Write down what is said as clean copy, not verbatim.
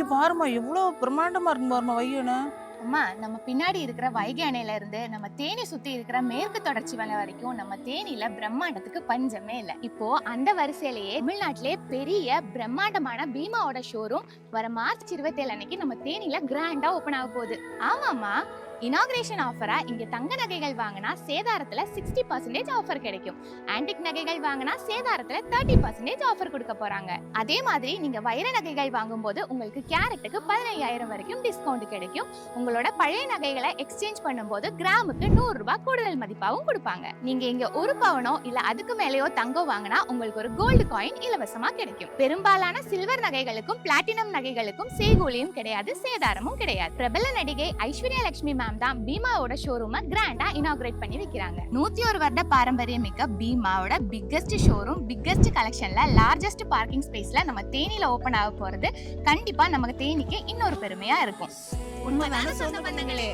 இங்க பாருமா எவ்வளவு பிரம்மாண்டமா இருக்கு பாருமா வையனு. அம்மா, நம்ம பின்னாடி இருக்கிற வைகை அணையில இருந்து நம்ம தேனி சுத்தி இருக்கிற மேற்கு தொடர்ச்சி மலை வரைக்கும் நம்ம தேனியில பிரம்மாண்டத்துக்கு பஞ்சமே இல்ல. இப்போ அந்த வரிசையிலேயே தமிழ்நாட்டிலே பெரிய பிரம்மாண்டமான பீமாவோட ஷோரூம் வர மார்ச் 27 அன்னைக்கு நம்ம தேனியில கிராண்டா ஓபன் ஆக போகுது. ஆமாமா, இனாகிரேஷன் ஆஃபரா இங்க தங்க நகைகள் வாங்கினா சேதாரத்துல 60% ஆஃபர் கிடைக்கும். ஆன்டிக் நகைகள் வாங்கினா சேதாரத்துல 30% ஆஃபர் கொடுக்க போறாங்க. அதே மாதிரி நீங்க வைர நகைகள் வாங்கும்போது உங்களுக்கு கேரட்டுக்கு 15,000 வரைக்கும் டிஸ்கவுண்ட் கிடைக்கும். உங்களோட பழைய நகைகளை எக்ஸ்சேஞ்ச் பண்ணும்போது கிராமுக்கு 100 ரூபாய் கூடுதல் மதிப்பாகவும் கொடுப்பாங்க. நீங்க இங்க ஒரு பவுனோ இல்ல அதுக்கு மேலேயோ தங்கம் வாங்கினா உங்களுக்கு ஒரு கோல்டு காயின் இலவசமா கிடைக்கும். பெரும்பாலான சில்வர் நகைகளுக்கும் பிளாட்டினம் நகைகளுக்கும் செய்கூலியும் கிடையாது, சேதாரமும் கிடையாது. பிரபல நடிகை ஐஸ்வர்யா லட்சுமி மேம் தான் பீமாவோட ஷோரூமை கிராண்டா இனாகிரேட் பண்ணி வைக்கிறாங்க. 101 வருட பாரம்பரியம் மிக்க பீமாவோட பிக்கஸ்ட் ஷோரூம், பிக்கஸ்ட் கலெக்ஷன்ல லார்ஜஸ்ட் பார்க்கிங் ஸ்பேஸ்ல நம்ம தேனியில ஓபன் ஆக போறது கண்டிப்பா நமக்கு தேனிக்கு இன்னொரு பெருமையா இருக்கும். உண்மைதானே சொந்த பந்தங்களே.